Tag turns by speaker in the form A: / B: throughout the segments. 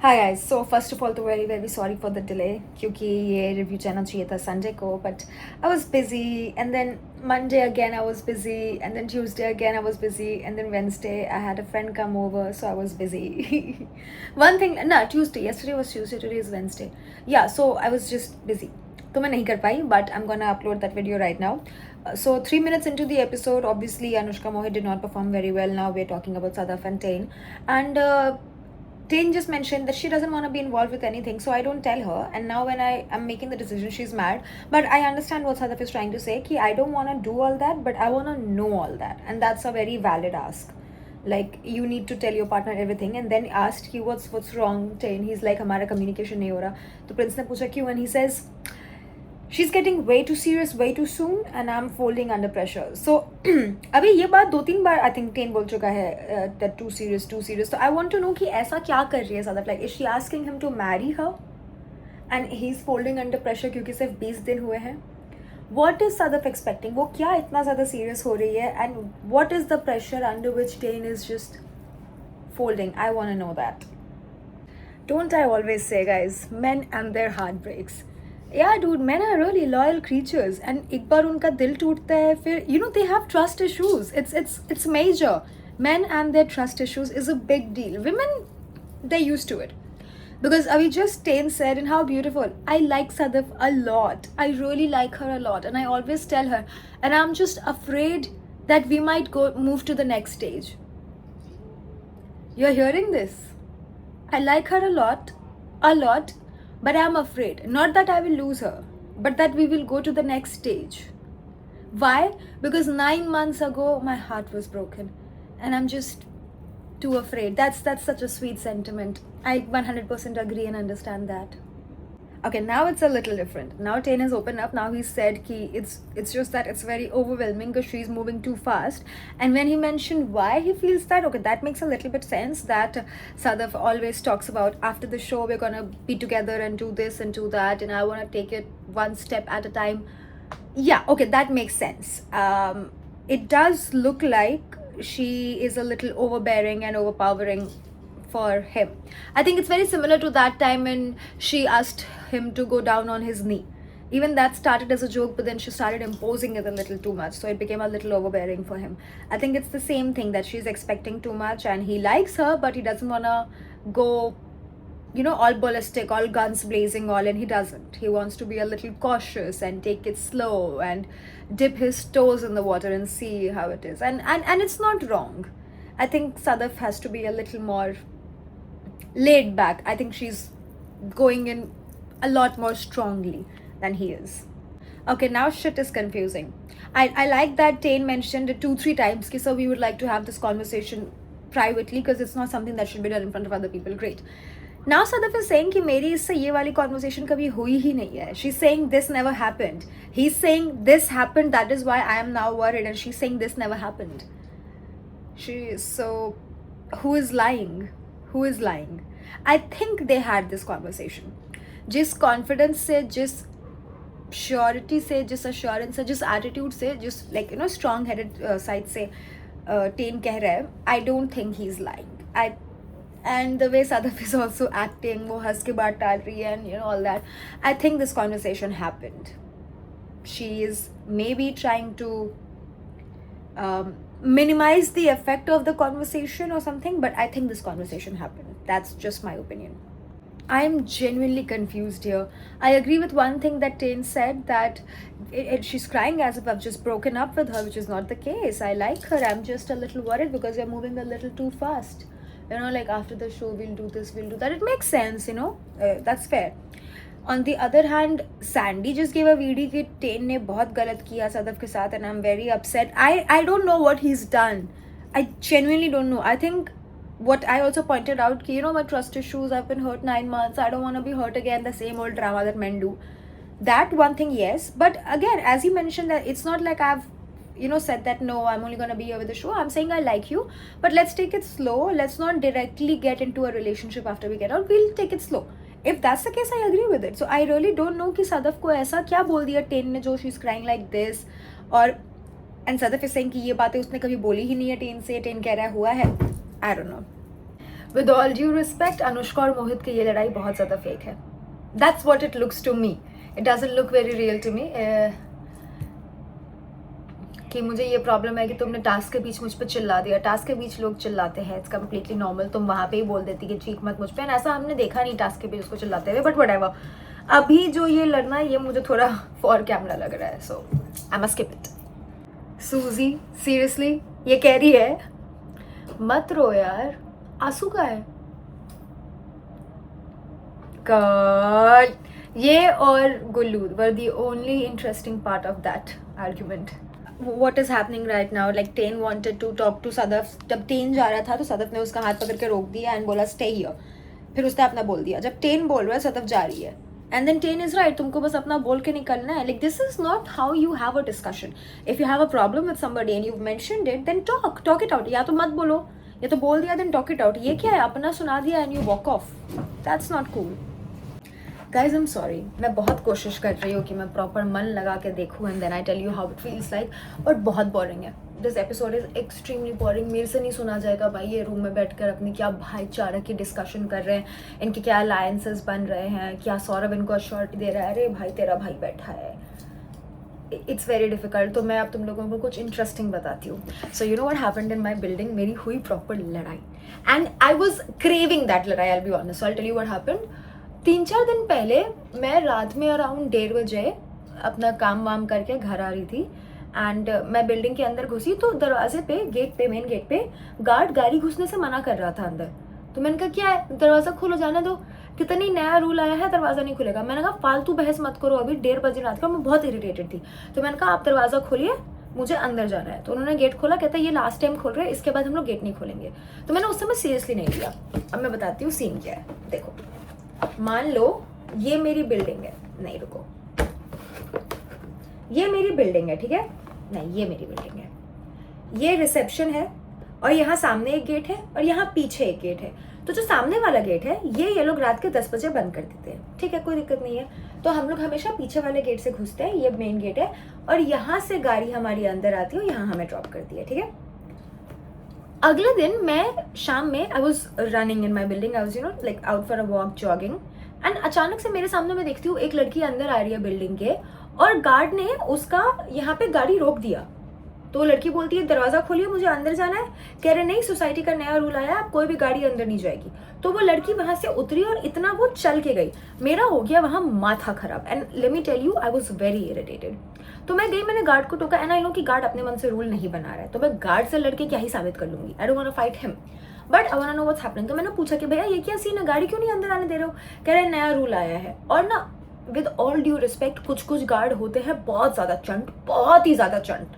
A: Hi guys, so first of all तो very sorry for the delay क्योंकि ये review जाना चाहिए था संडे को but I was busy and then Monday again I was busy and then Tuesday again I was busy and then Wednesday I had a friend come over so I was busy. One thing, no, Tuesday, yesterday was Tuesday, today is Wednesday. Yeah, so I was just busy. तो मैं नहीं कर पाई but I'm gonna upload that video right now. So 3 minutes into the episode, obviously Anushka Mohit did not perform very well. Now we're talking about Sadaf and Tain and Tain just mentioned that she doesn't want to be involved with anything, so I don't tell her. And now when I am making the decision, she's mad. But I understand what Sadaf is trying to say. Ki I don't want to do all that, but I want to know all that, and that's a very valid ask. Like you need to tell your partner everything, and then asked he what's wrong. Tain, he's like हमारा communication नहीं हो रहा. तो Prince ने पूछा क्यों, and he says she's getting way too serious way too soon and I'm folding under pressure. So अभी ये बात 2-3 बार I think Tain बोल चुका है that too serious. So I want to know कि ऐसा क्या कर रही है Sadaf, like is she asking him to marry her and he's folding under pressure क्योंकि सिर्फ 20 दिन हुए हैं. What is Sadaf expecting? वो क्या इतना ज़्यादा serious हो रही है and what is the pressure under which Tain is just folding? I want to know that. Don't I always say, guys, men and their heartbreaks. Yeah, dude, men are really loyal creatures, and एक बार उनका दिल टूटता है फिर you know they have trust issues. It's major. Men and their trust issues is a big deal. Women, they're used to it. Because Avi just Tain said, and how beautiful. I like Sadaf a lot. I really like her a lot, and I always tell her. And I'm just afraid that we might move to the next stage. You're hearing this? I like her a lot, but I'm afraid. Not that I will lose her, but that we will go to the next stage. Why? Because 9 months ago, my heart was broken. And I'm just too afraid. That's such a sweet sentiment. I 100% agree and understand that. Okay, now it's a little different. Now Tain has opened up. Now he said ki it's just that it's very overwhelming because she's moving too fast. And when he mentioned why he feels that, okay, that makes a little bit sense. That Sadaf always talks about after the show we're gonna be together and do this and do that, and I want to take it one step at a time. Yeah, okay, that makes sense. It does look like she is a little overbearing and overpowering for him. I think it's very similar to that time when she asked him to go down on his knee. Even that started as a joke, but then she started imposing it a little too much, so it became a little overbearing for him. I think it's the same thing, that she's expecting too much and he likes her, but he doesn't want to go, you know, all ballistic, all guns blazing, all, and he doesn't. He wants to be a little cautious and take it slow and dip his toes in the water and see how it is. And it's not wrong. I think Sadaf has to be a little more laid back. I think she's going in a lot more strongly than he is. Okay, now shit is confusing. I like that Tain mentioned it 2-3 times, so we would like to have this conversation privately because it's not something that should be done in front of other people. Great. Now Sadaf is saying कि मेरी इससे ये वाली conversation कभी हुई ही नहीं है. She's saying this never happened. He's saying this happened, that is why I am now worried, and she's saying this never happened. So who is lying? Who is lying? I think they had this conversation. जिस confidence से, जिस surety से, जिस assurance से, जिस attitude से, just like, you know, strong headed side से Tain कह रहा है, I don't think he's lying. And the way Sadaf is also acting, वो हंस के बात डाल रही है, and you know all that, I think this conversation happened. She is maybe trying to minimize the effect of the conversation or something, but I think this conversation happened. That's just my opinion. I'm genuinely confused here. I agree with one thing that Tain said, that she's crying as if I've just broken up with her, which is not the case. I like her. I'm just a little worried because we're moving a little too fast. You know, like after the show, we'll do this, we'll do that. It makes sense, you know. That's fair. On the other hand, Sandy just gave a video कि Tain ने बहुत गलत किया Sadaf के साथ, and I'm very upset. I don't know what he's done. I genuinely don't know. I think what I also pointed out, you know, my trust issues, I've been hurt 9 months, I don't want to be hurt again, the same old drama that men do. That one thing, yes. But again, as you mentioned, that it's not like I've, you know, said that no, I'm only going to be here with the show. I'm saying I like you, but let's take it slow. Let's not directly get into a relationship after we get out. We'll take it slow. If that's the case, I agree with it. So I really don't know कि Sadaf को ऐसा क्या बोल दिया Tain ने जो she's crying like this, और and Sadaf is saying कि ये बातें उसने कभी बोली ही नहीं है Tain से, Tain कह रहा है हुआ है. I don't know. With all due respect, Anushka और मोहित की ये लड़ाई बहुत ज़्यादा फेक है. That's what it looks to me. It doesn't look very real to me. कि मुझे ये प्रॉब्लम है कि तुमने टास्क के बीच मुझ पर चिल्ला दिया. टास्क के बीच लोग चिल्लाते हैं, इट्स कम्प्लीटली नॉर्मल. तुम वहाँ पे ही बोल देती कि चीख मत मुझ पर. ऐसा हमने देखा नहीं टास्क के बीच उसको चिल्लाते हुए, बट व्हाटएवर. अभी जो ये लड़ना है ये मुझे थोड़ा फॉर कैमरा लग रहा है, so I must skip it. सूजी सीरियसली ये कह रही है मत रो यार, आंसू का है. God. ये और गुल्लू were the only interesting part of that argument. What is happening right now? Like Tain wanted to talk to Sadaf. जब Tain जा रहा था तो सदफ ने उसका हाथ पकड़ के रोक दिया and बोला stay here. फिर उसने अपना बोल दिया. जब Tain बोल रहा है सदफ जा रही है. And then Tain is right. तुमको बस अपना बोल के निकलना है. Like this is not how you have a discussion. If you have a problem with somebody and you've mentioned it, then talk it out. या तो मत बोलो, या तो बोल दिया then talk it out. ये क्या है? अपना सुना दिया and you walk off. That's not cool. Guys I am sorry. मैं बहुत कोशिश कर रही हूँ कि मैं प्रॉपर मन लगा के देखूँ and then I tell you how it feels like. और बहुत बोरिंग है. This episode is extremely boring. मेरे से नहीं सुना जाएगा भाई. ये रूम में बैठकर अपनी क्या भाईचारा की डिस्कशन कर रहे हैं, इनके क्या अलायंसेस बन रहे हैं, क्या सौरभ इनको अश्योरिटी दे रहा है. अरे भाई तेरा भाई बैठा है. It's very difficult. तो मैं अब तुम लोगों को कुछ इंटरेस्टिंग बताती हूँ. So you know what happened in my building. मेरी हुई प्रॉपर लड़ाई and I was craving that लड़ाई. I will be honest. So I tell you what happened. 3-4 दिन पहले मैं रात में अराउंड 1:30 बजे अपना काम वाम करके घर आ रही थी एंड मैं बिल्डिंग के अंदर घुसी तो दरवाजे पे गेट पे मेन गेट पे गार्ड गाड़ी घुसने से मना कर रहा था अंदर. तो मैंने कहा क्या है, दरवाज़ा खोलो, जाने दो. कितनी नया रूल आया है, दरवाज़ा नहीं खुलेगा. मैंने कहा फालतू बहस मत करो, अभी 1:30 बजे रात का. मैं बहुत इरिटेटेड थी. तो मैंने कहा आप दरवाज़ा खोलिए, मुझे अंदर जाना है. तो उन्होंने गेट खोला. कहता है ये लास्ट टाइम खोल रहे हैं, इसके बाद हम लोग गेट नहीं खोलेंगे. तो मैंने उस समय सीरियसली नहीं लिया. अब मैं बताती हूँ सीन क्या है. देखो, मान लो ये मेरी बिल्डिंग है. नहीं रुको, ये मेरी बिल्डिंग है, ठीक है. नहीं, ये मेरी बिल्डिंग है. ये रिसेप्शन है और यहाँ सामने एक गेट है और यहाँ पीछे एक गेट है. तो जो सामने वाला गेट है ये लोग रात के 10 बजे बंद कर देते हैं. ठीक है, कोई दिक्कत नहीं है. तो हम लोग हमेशा पीछे वाले गेट से घुसते हैं. ये मेन गेट है और यहाँ से गाड़ी हमारी अंदर आती है और यहाँ हमें ड्रॉप करती है. ठीक है. अगले दिन मैं शाम में I was running in my building. I was you know like out for a walk, jogging. And अचानक से मेरे सामने मैं देखती हूँ एक लड़की अंदर आ रही है बिल्डिंग के और गार्ड ने उसका यहाँ पे गाड़ी रोक दिया. तो लड़की बोलती है दरवाज़ा खोलिए, मुझे अंदर जाना है. कह रहे नहीं, सोसाइटी का नया रूल आया है, अब कोई भी गाड़ी अंदर नहीं जाएगी. तो वो लड़की वहाँ से उतरी और इतना वो चल के गई. मेरा हो गया वहाँ माथा खराब. And let me tell you, I was very irritated. तो मैं गई, मैंने गार्ड को टोका. एंड आई नो कि गार्ड अपने मन से रूल नहीं बना रहा है, तो मैं गार्ड से लड़के क्या ही साबित कर लूंगी. I don't want to fight him, but I want to know what's happening. तो मैंने पूछा कि भैया ये क्या सीन है, गाड़ी क्यों नहीं अंदर आने दे रहे हो. कह रहे नया रूल आया है. और ना विद ऑल ड्यू रिस्पेक्ट, कुछ गार्ड होते हैं बहुत ज़्यादा चंट, बहुत ही ज़्यादा चंट.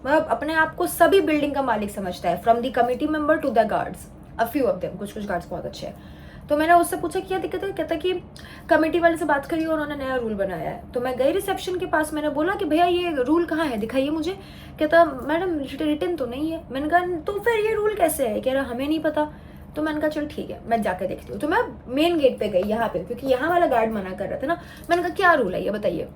A: मतलब अपने आप को सभी बिल्डिंग का मालिक समझता है, from the committee member to the guards. A few of them, कुछ गार्ड्स बहुत अच्छे हैं. तो मैंने उससे पूछा क्या दिक्कत है. कहता कि कमेटी वाले से बात करिए, उन्होंने नया रूल बनाया है. तो मैं गई रिसेप्शन के पास, मैंने बोला कि भैया ये रूल कहाँ है, दिखाइए मुझे. कहता मैडम रिटन तो नहीं है. मैंने कहा तो फिर ये रूल कैसे है. कह रहा हमें नहीं पता. तो मैंने कहा चल ठीक है, मैं जाकर देखती हूँ. तो मैं मेन गेट पे गई यहाँ पे, क्योंकि यहाँ वाला गार्ड मना कर रहा था ना. मैंने कहा क्या रूल है ये बताइए.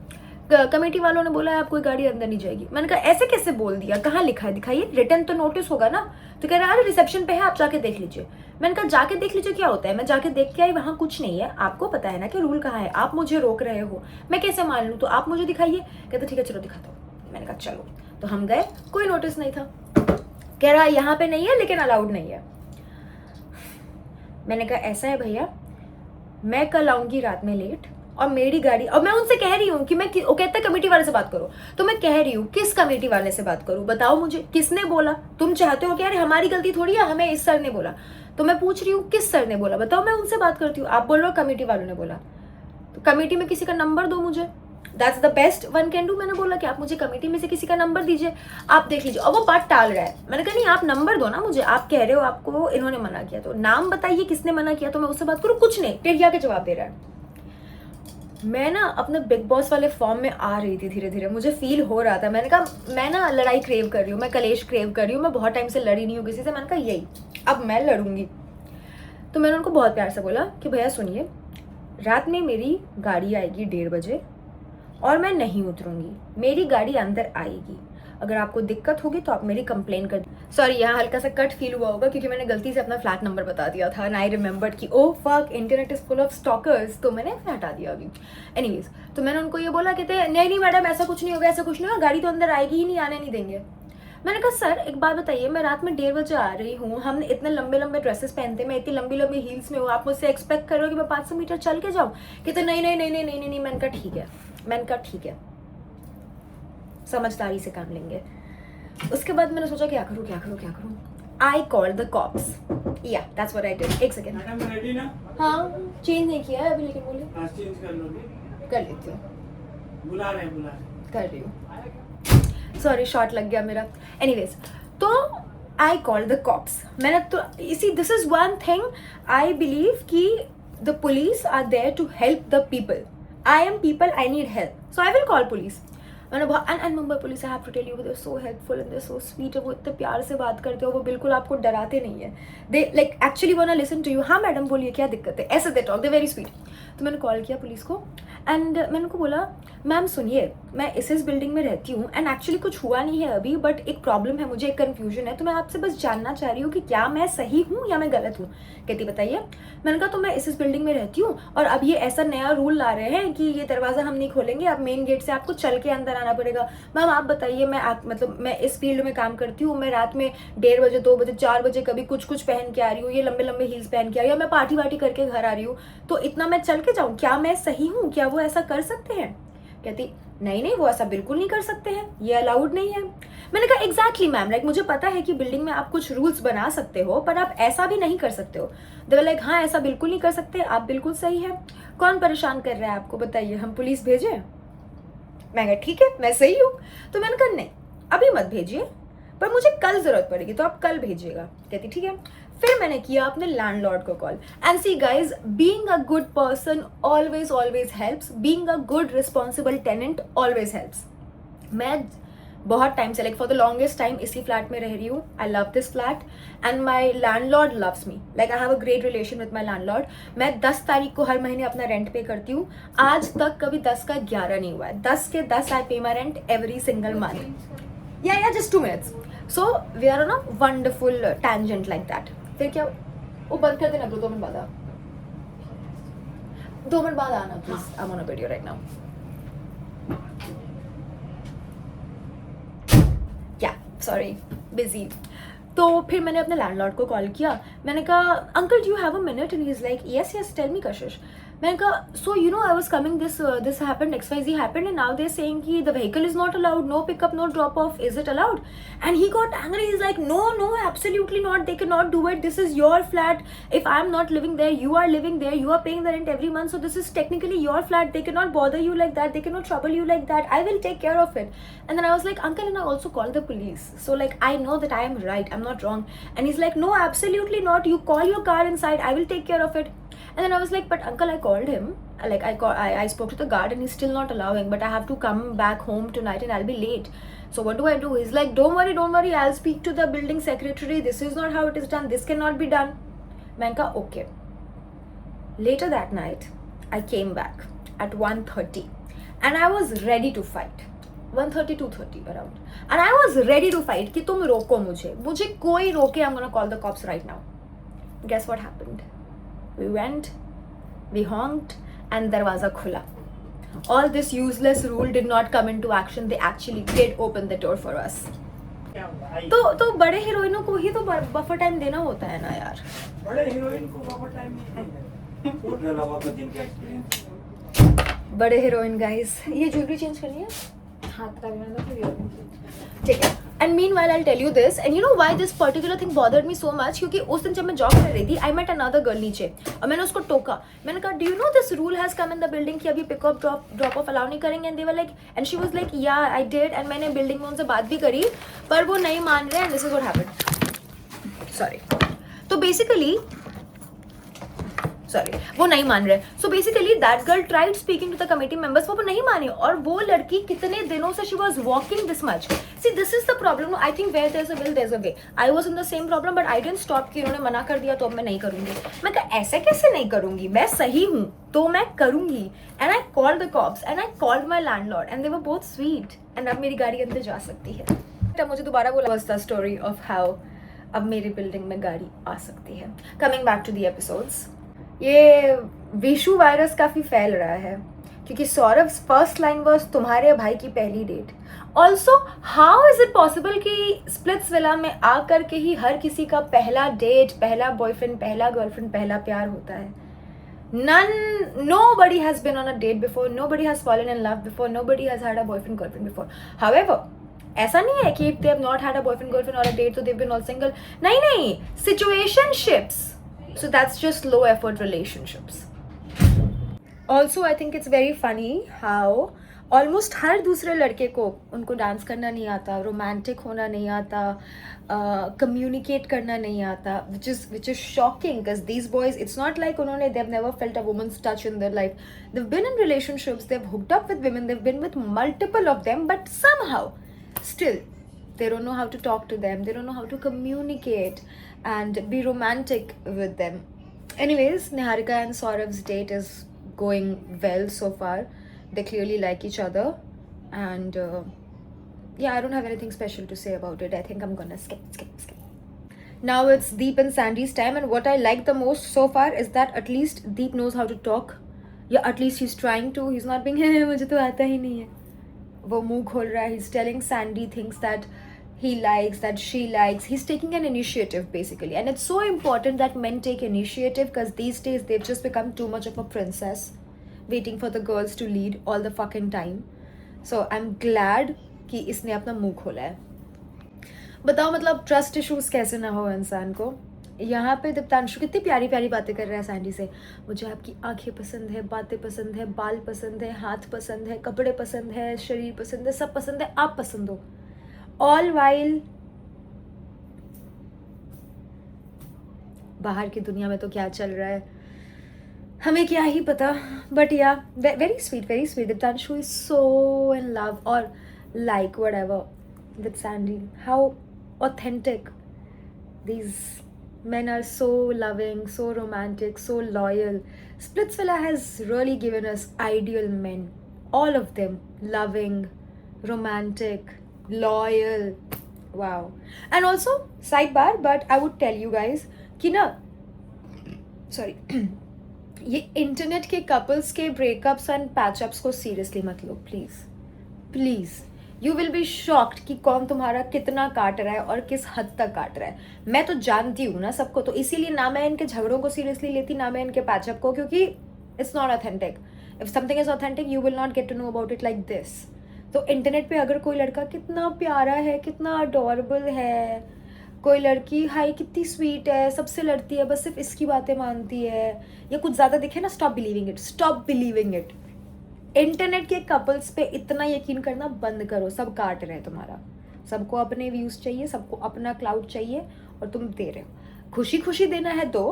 A: कमेटी वालों ने बोला है आप कोई गाड़ी अंदर नहीं जाएगी. मैंने कहा ऐसे कैसे बोल दिया, कहाँ लिखा है, दिखाइए. रिटर्न तो नोटिस होगा ना. तो कह रहा है रिसेप्शन पे है, आप जाके देख लीजिए. मैंने कहा जाके देख लीजिए क्या होता है. मैं जाके देख के आई, वहाँ कुछ नहीं है. आपको पता है ना कि रूल कहाँ है, आप मुझे रोक रहे हो, मैं कैसे मान लूँ. तो आप मुझे दिखाइए. कहते ठीक है चलो दिखाता हूँ. मैंने कहा चलो. तो हम गए, कोई नोटिस नहीं था. कह रहा यहाँ पे नहीं है लेकिन अलाउड नहीं है. मैंने कहा ऐसा है भैया, मैं कल आऊंगी रात में लेट और मेरी गाड़ी, और मैं उनसे कह रही हूँ कि मैं, वो कहता है कमेटी वाले से बात करो. तो मैं कह रही हूँ किस कमेटी वाले से बात करूँ, बताओ मुझे, किसने बोला. तुम चाहते हो कि यार हमारी गलती थोड़ी है, हमें इस सर ने बोला. तो मैं पूछ रही हूँ किस सर ने बोला, बताओ, मैं उनसे बात करती हूँ. आप बोल रहे हो कमेटी वालों ने बोला. तो कमेटी में किसी का नंबर दो मुझे, that's the best one can do. मैंने बोला कि आप मुझे कमेटी में से किसी का नंबर दीजिए, आप देख लीजिए. और वो बात टाल रहा है. मैंने कहा नहीं आप नंबर दो ना मुझे, आप कह रहे हो आपको इन्होंने मना किया, तो नाम बताइए किसने मना किया, तो मैं उससे बात करूँ. कुछ नहीं, टेढ़िया के जवाब दे रहा है. मैं ना अपने बिग बॉस वाले फॉर्म में आ रही थी धीरे धीरे, मुझे फील हो रहा था. मैंने कहा मैं ना लड़ाई क्रेव कर रही हूँ, मैं कलेश क्रेव कर रही हूँ. मैं बहुत टाइम से लड़ी नहीं हूँ किसी से. मैंने कहा यही अब मैं लड़ूंगी. तो मैंने उनको बहुत प्यार से बोला कि भैया सुनिए, रात में मेरी गाड़ी आएगी 1:30 बजे और मैं नहीं उतरूंगी. मेरी गाड़ी अंदर आएगी, अगर आपको दिक्कत होगी तो आप मेरी कंप्लेन कर सॉरी यहाँ हल्का सा कट फील हुआ होगा क्योंकि मैंने गलती से अपना फ्लैट नंबर बता दिया था एंड आई रिमेंबर्ड कि oh fuck internet is full of stalkers, तो मैंने हटा दिया अभी। एनीवेज तो मैंने उनको ये बोला कहते नहीं मैडम ऐसा कुछ नहीं होगा, ऐसा कुछ नहीं होगा, गाड़ी तो अंदर आएगी ही नहीं, आने नहीं देंगे। मैंने कहा सर एक बात बताइए, मैं रात में 1:30 बजे आ रही हूँ, हमने इतने लंबे लंबे ड्रेसेस पहनते, मैं इतनी लंबी लंबी हील्स में हूँ, आप मुझसे एक्सपेक्ट कर रहे हो कि मैं 500 मीटर चल के जाऊँ? कहते नहीं नहीं नहीं नहीं नहीं नहीं, नहीं। मैंने कहा ठीक है, मैंने कहा ठीक है, समझदारी से काम लेंगे। उसके बाद मैंने सोचा क्या करूँ क्या करूँ क्या करूँ। आई कॉल द कॉप्स, या दैट्स व्हाट आई डिड। एक सेकेंड,
B: मैडम रेडी ना?
A: हाँ चेंज नहीं किया है अभी, लेकिन बोलिए।
B: चेंज कर लोगे?
A: कर लेती हूँ,
B: बुला रहे हैं
A: कर रही हूँ। सॉरी शॉर्ट लग गया मेरा। एनीवेज तो आई कॉल द कॉप्स। मैंने तो इसी this is one thing I believe कि the police are there to help the people. I am people, I need help, so I will call police. मैंने बहुत and Mumbai police I have to tell you they are so helpful and they are so sweet. वो इतने प्यार से बात करते हो, वो बिल्कुल आपको डराते नहीं है। They like actually want to listen to you. हाँ मैडम बोलिए क्या दिक्कत है, ऐसे they talk, they very sweet. तो मैंने कॉल किया पुलिस को एंड मैंने उनको बोला मैम सुनिए, मैं इस बिल्डिंग में रहती हूँ एंड एक्चुअली कुछ हुआ नहीं है अभी, बट एक प्रॉब्लम है, मुझे एक कन्फ्यूजन है, तो मैं आपसे बस जानना चाह रही हूँ कि क्या मैं सही हूँ या मैं गलत हूँ। कहती बताइए। मैंने कहा तो मैं इस बिल्डिंग में रहती हूँ और अब ये ऐसा नया रूल ला रहे हैं कि ये दरवाज़ा हम नहीं खोलेंगे, अब मेन गेट से आपको चल के अंदर आना पड़ेगा। मैम आप बताइए, मतलब मैं इस फील्ड में काम करती हूँ, मैं रात में 1:30 बजे 2 बजे 4 बजे कभी कुछ पहन के आ रही हूँ, ये लंबे लंबे हील्स पहन के आ रही हूँ, या मैं पार्टी वार्टी करके घर आ रही हूँ, तो इतना मैं चल के जाऊँ, क्या मैं सही हूँ, क्या वो ऐसा कर सकते हैं? कहती नहीं नहीं वो ऐसा बिल्कुल नहीं कर सकते हैं, ये अलाउड नहीं है। मैंने कहा एग्जैक्टली मैम, लाइक मुझे पता है कि बिल्डिंग में आप कुछ रूल्स बना सकते हो पर आप ऐसा भी नहीं कर सकते हो। दे वर लाइक हाँ ऐसा बिल्कुल नहीं कर सकते, आप बिल्कुल सही है, कौन परेशान कर रहा है आपको, बताइए हम पुलिस भेजें? मैं कहा ठीक है मैं सही हूँ। तो मैंने कहा नहीं अभी मत भेजिए, पर मुझे कल जरूरत पड़ेगी तो आप कल भेजिएगा। कहती ठीक है। फिर मैंने किया अपने लैंडलॉर्ड को call and see guys, being a good person always always helps, being a good responsible tenant always helps. मैं बहुत टाइम से like for the longest time इसी फ्लैट में रह रही हूँ। I love this flat and my landlord loves me, like I have a great relation with my landlord. मैं 10 तारीख को हर महीने अपना रेंट पे करती हूँ, आज तक कभी 10 का 11 नहीं हुआ है। 10 के 10 I pay my rent every single month. या just 2 minutes। So we are on a wonderful tangent like that. फिर क्या वो बंद कर देना, 2 मिनट बाद आ, 2 मिनट बाद आना please, I am on a video right now. क्या सॉरी बिजी। तो फिर मैंने अपने लैंडलॉर्ड को कॉल किया, मैंने कहा uncle do you have a minute, and he is like yes yes tell me Kashish. मैंने कहा so you know I was coming, this happened, XYZ happened and now they saying कि the vehicle is not allowed, no pickup no drop off, is it allowed? And he got angry, he is like no no absolutely not, they can not do it, this is your flat, if I am not living there you are living there, you are paying the rent every month, so this is technically your flat, they cannot bother you like that, they cannot trouble you like that, I will take care of it. And then I was like uncle, and I also called the police, so like I know that I am right, I'm not wrong. And he's like no absolutely not, you call your car inside, I will take care of it. And then I was like but uncle I called him, like I spoke to the guard and he's still not allowing, but I have to come back home tonight and I'll be late, so what do I do? He's like don't worry, I'll speak to the building secretary, this is not how it is done, this cannot be done. मैंने कहा okay. Later that night I came back at 1:30 and I was ready to fight, 1:30 2:30 around, and I was ready to fight कि तुम रोको मुझे कोई रोके, I'm gonna call the cops right now. Guess what happened? We went, we honked and दरवाजा खुला. All this useless rule did not come into action, they actually did open the door for us. तो बड़े हीरोइनों को ही तो buffer time देना होता है ना यार।
B: बड़े हीरोइन को बफर टाइम नहीं है, छोटे लोगों को जिनका एक्सपीरियंस।
A: बड़े हीरोइन गाइस, ये ज्वेलरी चेंज करनी है, हाथ का भी ना फिर ठीक है। And meanwhile I tell you this, and you know why this particular thing bothered me so much, क्योंकि उस दिन जब मैं जॉब कर रही थी आई मेट अनदर गर्ल नीचे और मैंने उसको टोका, मैंने कहा do you know this rule has come in the building कि अभी पिकअप ड्रॉप ऑफ अलाउ नहीं करेंगे, and they were like, and she was like या आई डिड, एंड मैंने बिल्डिंग में उनसे बात भी करी पर वो नहीं मान रहे, and this is what happened. Sorry. तो बेसिकली सॉरी वो नहीं मान रहे. So basically that girl tried speaking to the committee members, वो नहीं माने. और वो लड़की कितने दिनों से she was walking this much. See this is the problem. I think where there is a will there is a way. I was in the same problem but I didn't stop कि उन्होंने मना कर दिया तो अब मैं नहीं करूंगी. मैं कहा ऐसे कैसे नहीं करूंगी, मैं सही हूँ तो मैं करूंगी. And I called the cops and I called my landlord and they were both sweet. एंड अब मेरी गाड़ी अंदर जा सकती है. तब मुझे दोबारा बोला was the story of how अब मेरी बिल्डिंग में गाड़ी आ सकती है. Coming back to the episodes, ये विशु वायरस काफ़ी फैल रहा है क्योंकि सौरभ फर्स्ट लाइन वाज तुम्हारे भाई की पहली date. Also how is it possible कि स्प्लिट्स विला में आकर के ही हर किसी का पहला डेट, पहला बॉयफ्रेंड, पहला गर्लफ्रेंड, पहला प्यार होता है. Nobody has been on a date before, nobody has fallen in love before, nobody has had a boyfriend girlfriend before. However, ऐसा नहीं है कि if they have not had a boyfriend girlfriend or a date so they've been all single. नहीं, situationships. So that's just low effort relationships. Also, I think it's very funny how almost हर दूसरे लड़के को उनको dance करना नहीं आता, romantic होना नहीं आता, कम्युनिकेट करना नहीं आता, which is shocking because these boys, it's not like उन्होंने they've never felt a woman's touch in their life. They've been in relationships, they've hooked up with women, they've been with multiple of them, but somehow still they don't know how to talk to them, they don't know how to communicate and be romantic with them. Anyways, Niharika and Saurabh's date is going well so far. They clearly like each other and yeah, I don't have anything special to say about it. I think I'm gonna skip. Now it's Deep and Sandy's time, and what I like the most so far is that at least Deep knows how to talk. Yeah, at least he's trying to. He's not being मुझे तो आता ही नहीं है. वो मुंह खोल रहा है. He's telling Sandy things that he likes, that she likes. He's taking an initiative basically, and it's so important that men take initiative because these days they've just become too much of a princess, waiting for the girls to lead all the fucking time. So I'm glad कि इसने अपना मुंह खोला है. बताओ मतलब trust issues कैसे ना हो इंसान को. यहाँ पे दीप्तांशु कितनी प्यारी प्यारी बातें कर रहा है सैंडी से. मुझे आपकी आंखें पसंद है, बातें पसंद है, बाल पसंद है, हाथ पसंद है, कपड़े पसंद है, शरीर पसंद है, सब पसंद है, आप पसंद हो. ऑल वाइल बाहर की दुनिया में तो क्या चल रहा है हमें क्या ही पता. But yeah very sweet Deeptanshu is so in love और like whatever with Sandy. How authentic these men are, so loving, so romantic, so loyal. Splitsvilla has really given us ideal men, all of them loving, romantic, loyal. Wow. And also sidebar, but I would tell you guys कि ना sorry ये internet के couples के breakups and पैचअप्स को seriously मत लो please. You will be shocked कि कौन तुम्हारा कितना काट रहा है और किस हद तक काट रहा है. मैं तो जानती हूँ ना सबको, तो इसीलिए ना मैं इनके झगड़ों को सीरियसली लेती, ना मैं इनके पैचअप को, क्योंकि it's not authentic. If something is authentic you will not get to know about it like this. तो इंटरनेट पे अगर कोई लड़का कितना प्यारा है, कितना अडोरेबल है, कोई लड़की हाई कितनी स्वीट है, सबसे लड़ती है, बस सिर्फ इसकी बातें मानती है, या कुछ ज़्यादा दिखे ना, स्टॉप बिलीविंग इट. इंटरनेट के कपल्स पे इतना यकीन करना बंद करो. सब काट रहे हैं तुम्हारा, सबको अपने व्यूज़ चाहिए, सबको अपना क्लाउड चाहिए और तुम दे रहे हो. खुशी देना है दो,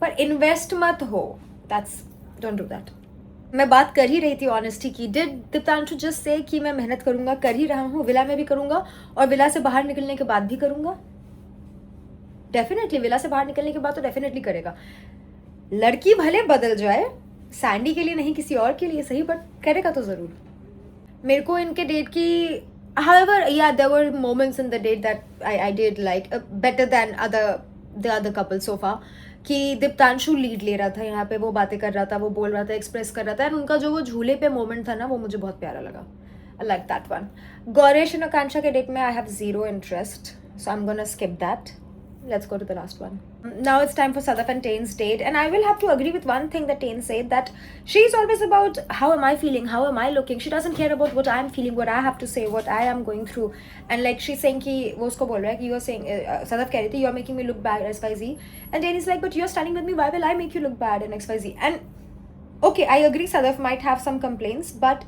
A: पर इन्वेस्ट मत हो. Don't do that. मैं बात कर ही रही थी ऑनेस्टी की. डिड दीप्तांशु जस्ट से कि मैं मेहनत करूंगा, कर ही रहा हूँ, विला में भी करूंगा और विला से बाहर निकलने के बाद भी करूंगा. डेफिनेटली विला से बाहर निकलने के बाद तो डेफिनेटली करेगा. लड़की भले बदल जाए, सैंडी के लिए नहीं किसी और के लिए सही, बट करेगा तो ज़रूर. मेरे को इनके डेट की however yeah there were moments in the date that I did like better than the other couple so far. कि दीप्तांशु लीड ले रहा था यहाँ पे, वो बातें कर रहा था, वो बोल रहा था, एक्सप्रेस कर रहा था, एंड उनका जो वो झूले पे मोमेंट था ना, वो मुझे बहुत प्यारा लगा. I like that one. Gauresh and आकांक्षा के डेट में I have zero interest, so I'm gonna skip that. Let's go to the last one. Now it's time for Sadaf and Tane's date, and I will have to agree with one thing that Tane said, that she's always about how am I feeling, how am I looking. She doesn't care about what I'm feeling, what I have to say, what I am going through. And like she's saying कि वो उसको बोल रहा है कि you're saying Sadaf कह रही थी you're making me look bad XYZ, and Tane is like but you're standing with me, why will I make you look bad and XYZ. And okay, I agree Sadaf might have some complaints, but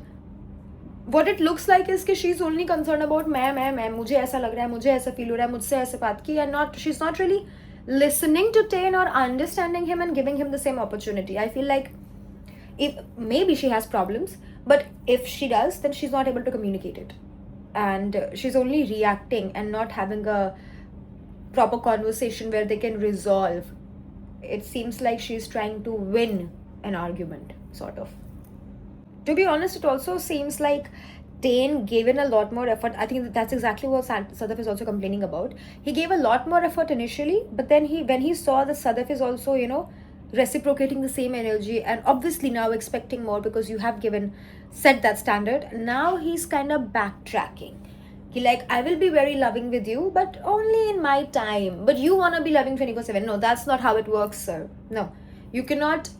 A: what it looks like is कि she's only concerned about मैं मुझे ऐसा लग रहा है, मुझे ऐसा feel हो रहा है, मुझसे ऐसे बात की, and not she's not really listening to Tain or understanding him and giving him the same opportunity. I feel like if maybe she has problems, but if she does, then she's not able to communicate it, and she's only reacting and not having a proper conversation where they can resolve. It seems like she's trying to win an argument, sort of. To be honest, it also seems like Tain gave in a lot more effort. I think that's exactly what Sadaf is also complaining about. He gave a lot more effort initially, but then when he saw that Sadaf is also, reciprocating the same energy and obviously now expecting more because you have set that standard, now he's kind of backtracking. He like, I will be very loving with you, but only in my time. But you want to be loving 24/7. No, that's not how it works, sir. No, you cannot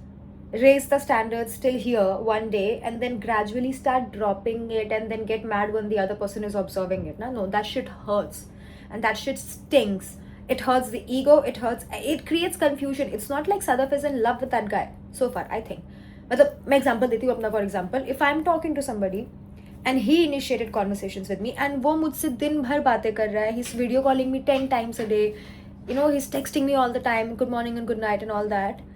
A: raise the standards till here one day and then gradually start dropping it and then get mad when the other person is observing it. No, that shit hurts and that shit stings. It hurts the ego, it creates confusion. It's not like Sadaf is in love with that guy so far, I think. मतलब मैं example देती हूँ अपना. For example, if I'm talking to somebody and he initiated conversations with me and वो मुझसे दिन भर बातें कर रहा है, he's video calling me 10 times a day, he's texting me all the time, good morning and good night and all that.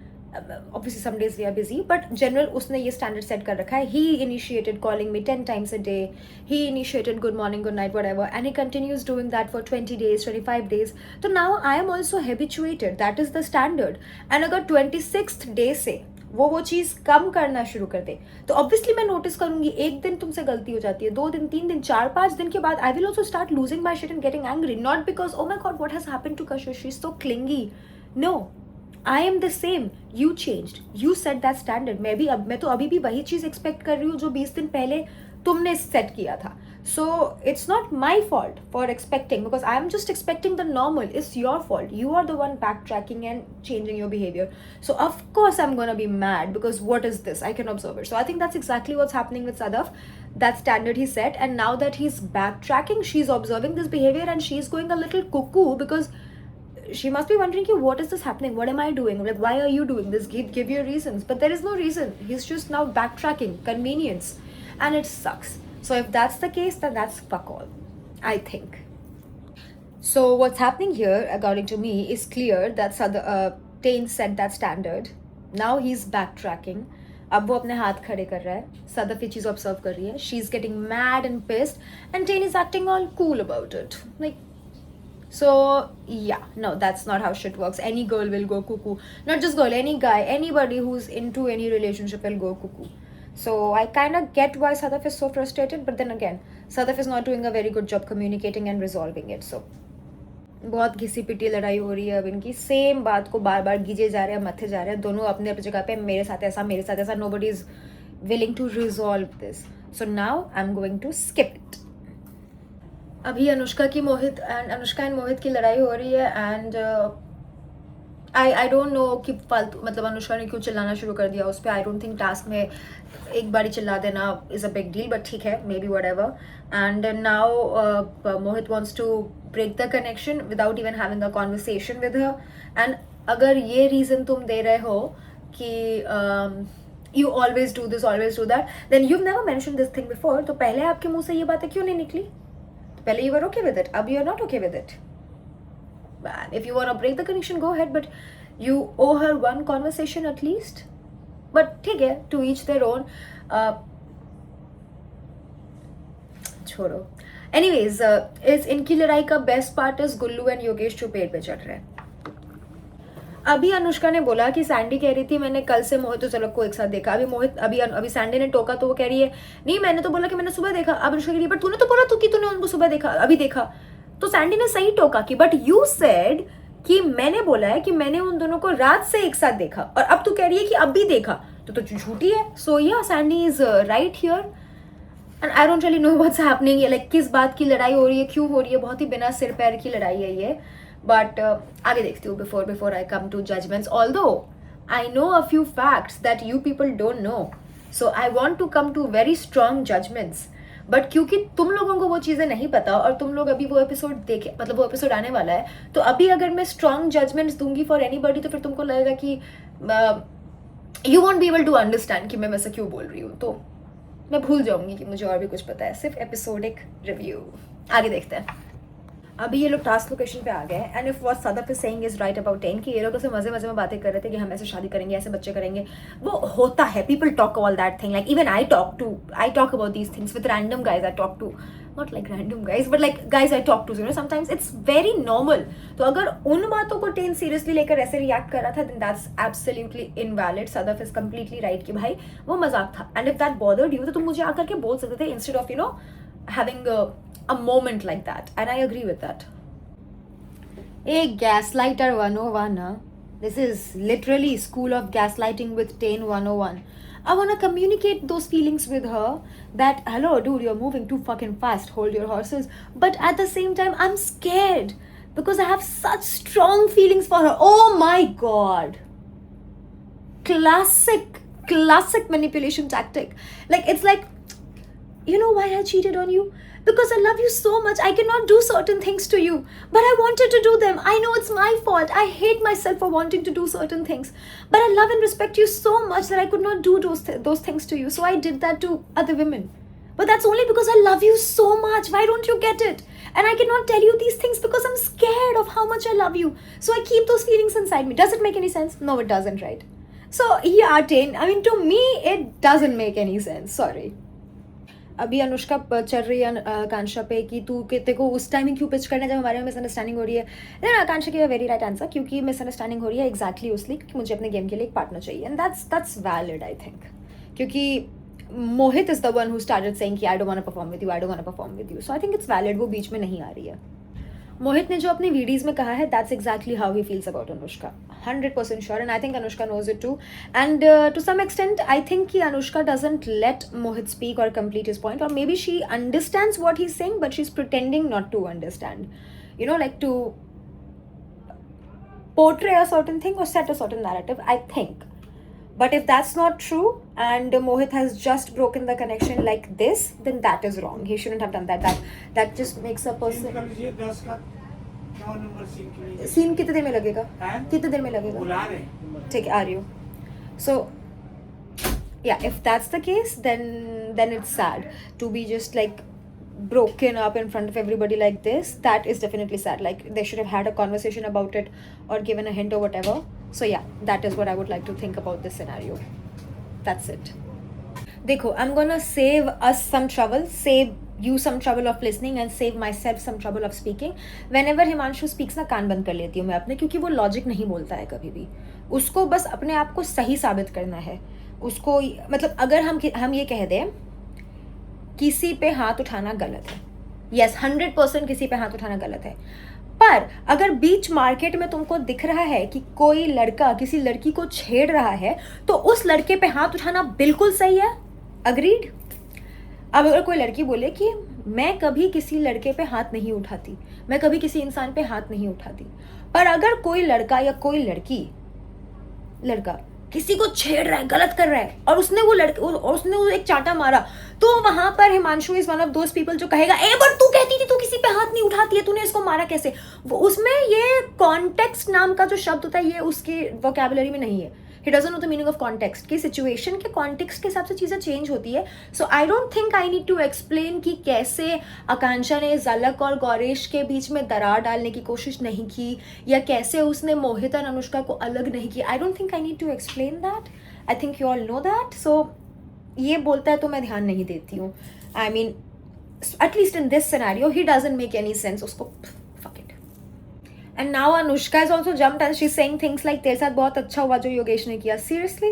A: Obviously some days we are busy, but general उसने ये standard set कर रखा है. He initiated calling me 10 times a day, he initiated good morning, good night, whatever, and he continues doing that for 20 days, 25 days. So now I am also habituated, that is the standard. And अगर 26th day से वो चीज़ कम करना शुरू कर दे तो obviously मैं notice करूंगी. एक दिन तुमसे गलती हो जाती है, 2 दिन, 3 दिन, 4-5 दिन के बाद I will also start losing my shit and getting angry. Not because oh my god what has happened to Kashish, she is so clingy. No, I am the same. You changed, you set that standard. मैं तो अभी भी वही चीज़ expect कर रही हूँ जो 20 दिन पहले तुमने सेट किया था. So it's not my fault for expecting, because I'm just expecting the normal. It's your fault. You are the one backtracking and changing your behavior. So of course I'm gonna be mad, because what is this? I can observe it. So I think that's exactly what's happening with Sadaf. That standard he set, and now that he's backtracking, she's observing this behavior and she's going a little cuckoo, because she must be wondering, what is this happening? What am I doing? Like, why are you doing this? Give your reasons. But there is no reason. He's just now backtracking. Convenience. And it sucks. So if that's the case, then that's fuck all, I think. So what's happening here, according to me, is clear that Tain set that standard. Now he's backtracking. अब वो अपने हाथ खड़े कर रहा है. Sadaf ये चीज़ observe कर रही है. She's getting mad and pissed, and Tain is acting all cool about it. Like, so yeah, no, that's not how shit works. Any girl will go cuckoo. Not just girl, any guy, anybody who's into any relationship will go cuckoo. So I kind of get why Sadaf is so frustrated, but then again, Sadaf is not doing a very good job communicating and resolving it. So बहुत घिसी पिटी लड़ाई हो रही है अब इनकी. Same बात को बार बार गीजे जा रहे हैं, मथे जा रहे हैं, दोनों अपने अपनी जगह पे. मेरे साथ ऐसा. Nobody is willing to resolve this. So now I'm going to skip it. अभी अनुष्का एंड मोहित की लड़ाई हो रही है, एंड आई डोंट नो कि फालतू, मतलब अनुष्का ने क्यों चिल्लाना शुरू कर दिया उस पर. आई डोंट थिंक टास्क में एक बारी चिल्ला देना is a big deal, but ठीक है, maybe whatever. And now Mohit wants to break the connection without even having a conversation with her. And अगर ये रीज़न तुम दे रहे हो कि you always do this, always do that, then you've never mentioned this thing before. तो पहले आपके मुंह से ये बातें क्यों नहीं निकली? पहले you were okay with it, अब you're not okay with it. If you want to break the connection, go ahead, but you owe her one conversation at least. But ठीक है, to each their own. छोड़ो. Anyways, इस इनकी लड़ाई का best part is Gullu and Yogesh जो पेड़ पे चढ़ रहे हैं. अभी अनुष्का ने बोला कि सैंडी कह रही थी मैंने कल से मोहित तो चलक को एक साथ देखा. अभी सैंडी ने टोका तो वो कह रही है नहीं, मैंने तो बोला कि मैंने सुबह देखा. अब अनुष्का कह रही है बट तूने तो बोला कि तूने उनको सुबह देखा, अभी देखा. तो सैंडी ने सही टोका कि बट यू सेड कि मैंने बोला है कि मैंने उन दोनों को रात से एक साथ देखा, और अब तू कह रही है कि अब भी देखा, तो झूठी है. सो या Sandy is right here, and I don't really no what's happening. Like किस बात की लड़ाई हो रही है, क्यों हो रही है, बहुत ही बिना सिर पैर की लड़ाई है ये. बट आगे देखती हूँ before I come to judgements. Although I know a few facts that you people don't know, so I want to come to very strong judgements. But क्योंकि तुम लोगों को वो चीज़ें नहीं पता और तुम लोग अभी वो एपिसोड देखे, मतलब वो एपिसोड आने वाला है, तो अभी अगर मैं स्ट्रॉन्ग जजमेंट्स दूंगी फॉर एनीबॉडी तो फिर तुमको लगेगा कि you won't be able to understand कि मैं वैसे क्यों बोल रही हूँ. तो मैं भूल जाऊंगी कि मुझे और भी कुछ पता है, सिर्फ एपिसोडिक रिव्यू. आगे देखते हैं. अभी ये लोग टास्क लोकेशन पे आ गए हैं and if what Sadaf is saying is right about 10 कि ये लोग ऐसे मजे मजे में बातें कर रहे थे कि हम ऐसे शादी करेंगे, ऐसे बच्चे करेंगे. वो होता है, people talk all that thing, like even I talk about these things with random guys. I talk to, not like random guys but like guys I talk to, you know, sometimes it's very normal. तो अगर उन बातों को 10 seriously लेकर ऐसे react कर रहा था, then that's absolutely invalid. Sadaf is completely right कि भाई वो मजाक था, and if that bothered you तो तुम मुझे आकर के बोल सकते थे instead of, you know, having a moment like that. And I agree with that. A gaslighter 101, huh? This is literally School of Gaslighting with Tane 101. I want to communicate those feelings with her that, hello, dude, you're moving too fucking fast, hold your horses. But at the same time, I'm scared because I have such strong feelings for her. Oh my God. Classic manipulation tactic. Like, it's like, you know why I cheated on you? Because I love you so much. I cannot do certain things to you, but I wanted to do them. I know it's my fault. I hate myself for wanting to do certain things, but I love and respect you so much that I could not do those things to you. So I did that to other women. But that's only because I love you so much. Why don't you get it? And I cannot tell you these things because I'm scared of how much I love you. So I keep those feelings inside me. Does it make any sense? No, it doesn't, right? So yeah, Tane, I mean, to me, it doesn't make any sense. Sorry. अभी अनुष्का चल रही है आकांक्षा पे कि तू तेरे को उस टाइम ही क्यों पिच करना जब हमारे में मिसअंडरस्टैंडिंग हो रही है. देन आकांक्षा की वेरी राइट आंसर, क्योंकि मिसअंडरस्टैंडिंग हो रही है एग्जैक्टली उसलिए क्योंकि मुझे अपने गेम के लिए एक पार्टनर चाहिए. And that's valid I think, क्योंकि Mohit is the one who started saying कि I don't want to perform with you, I don't want to perform with you. So I think it's valid, वो बीच में नहीं आ रही है. मोहित ने जो अपने वीडियोज में कहा है, that's exactly how he feels about Anushka. 100% sure, and I think Anushka knows it too. And to some extent I think कि Anushka doesn't let Mohit speak और कंप्लीट हिज पॉइंट, और maybe she understands what he is saying but she is pretending not to understand, you know, like to portray a certain thing or set a certain narrative, I think. But if that's not true and Mohit has just broken the connection like this, then that is wrong. He shouldn't have done that. That just makes a person. Scene कितने देर में लगेगा? कितने देर में लगेगा? ठीक है, आ रही हूँ. So yeah, if that's the case, then it's sad to be just like broken up in front of everybody like this. That is definitely sad. Like, they should have had a conversation about it or given a hint or whatever. So yeah, that is what I would like to think about this scenario. That's it. Dekho, I'm gonna save us some trouble, save you some trouble of listening and save myself some trouble of speaking. Whenever Himanshu speaks ना, कान बंद कर लेती हूँ मैं अपने, क्योंकि वो logic नहीं बोलता है कभी भी. उसको बस अपने आप को सही साबित करना है. उसको मतलब अगर हम ये कह दें किसी पे हाथ उठाना गलत है, यस 100% किसी पे हाथ उठाना गलत है, पर अगर बीच मार्केट में तुमको दिख रहा है कि कोई लड़का किसी लड़की को छेड़ रहा है, तो उस लड़के पे हाथ उठाना बिल्कुल सही है. अग्रीड. अब अगर कोई लड़की बोले कि मैं कभी किसी लड़के पे हाथ नहीं उठाती, मैं कभी किसी इंसान पे हाथ नहीं उठाती, पर अगर कोई लड़का या कोई लड़का किसी को छेड़ रहा है, गलत कर रहा है, और उसने वो एक चाटा मारा, तो वहां पर Himanshu is one of those people जो कहेगा, ए बट तू कहती थी तू किसी पे हाथ नहीं उठाती है, तूने इसको मारा कैसे? वो उसमें ये कॉन्टेक्स्ट नाम का जो शब्द होता है, ये उसकी वोकैबुलरी में नहीं है. He doesn't know the meaning of context. की सिचुएशन के कॉन्टेक्स्ट के हिसाब से चीज़ें चेंज होती है. So I don't think I need to explain कि कैसे आकांक्षा ने झलक और गौरेश के बीच में दरार डालने की कोशिश नहीं की, या कैसे उसने मोहित और अनुष्का को अलग नहीं किया. I don't think I need to explain that. I think you all know that. सो ये बोलता है तो मैं ध्यान नहीं देती हूँ. I mean at least in this scenario he doesn't make any sense. उसको And now Anushka has also jumped and she's saying things like तेरे साथ बहुत अच्छा हुआ जो योगेश ने किया. Seriously?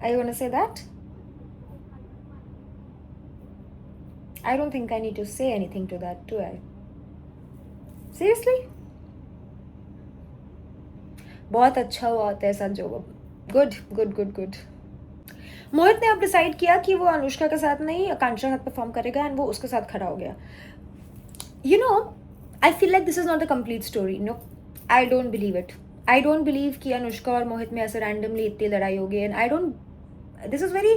A: Are you gonna say that? I don't think I need to say anything to that, do I? Seriously? बहुत अच्छा हुआ तेरे साथ जो. Good. मोहित ने अब डिसाइड किया कि वो अनुष्का के साथ नहीं आकांक्षा के साथ परफॉर्म करेगा, एंड वो उसके साथ खड़ा हो गया. You know, I feel like this is not a complete story. No, I don't believe it. I don't believe कि अनुष्का और मोहित में ऐसे randomly इतनी लड़ाई होगी, and I don't. This is very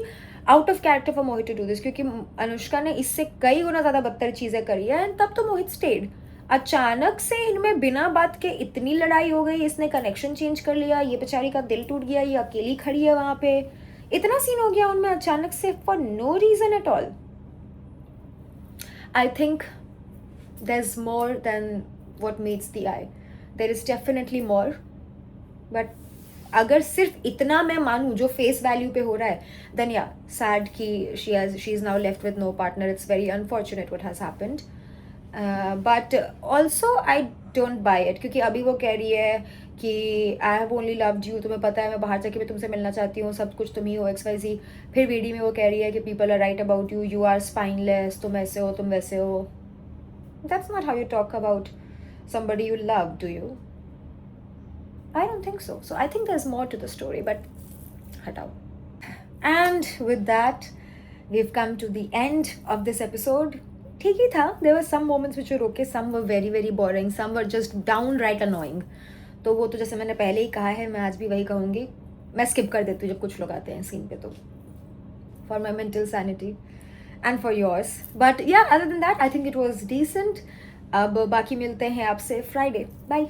A: out of character for Mohit to do this, क्योंकि अनुष्का ने इससे कई गुना ज़्यादा बदतर चीज़ें करी है, and तब तो मोहित stayed. अचानक से इनमें बिना बात के इतनी लड़ाई हो गई, इसने कनेक्शन चेंज कर लिया, ये बेचारी का दिल टूट गया, ये अकेली खड़ी है वहाँ पे, इतना सीन हो गया उनमें अचानक से for no reason at all. I think there's more than what meets the eye. There is definitely more, but अगर सिर्फ इतना मैं मानूं जो फेस वैल्यू पे हो रहा है, then yeah, sad कि she is now left with no partner. It's very unfortunate what has happened. But also I don't buy it, क्योंकि अभी वो कह रही है कि I have only loved you, तुम्हें पता है मैं बाहर जाके भी तुमसे मिलना चाहती हूँ, सब कुछ तुम ही हो, XYZ. फिर वीडियो में वो कह रही है कि people are right about you, you are spineless, तुम ऐसे हो, तुम वैसे हो. That's not how you talk about somebody you love, do you? I don't think so. So I think there's more to the story, but hatao. And with that, we've come to the end of this episode. ठीक ही था. There were some moments which were okay, some were very very boring, some were just downright annoying. तो वो तो जैसे मैंने पहले ही कहा है, मैं आज भी वही कहूँगी, मैं स्किप कर देती हूँ जब कुछ लोग आते हैं सीन पे, तो for my mental sanity and for yours. But yeah, other than that, I think it was decent. अब बाकी मिलते हैं आपसे Friday. Bye.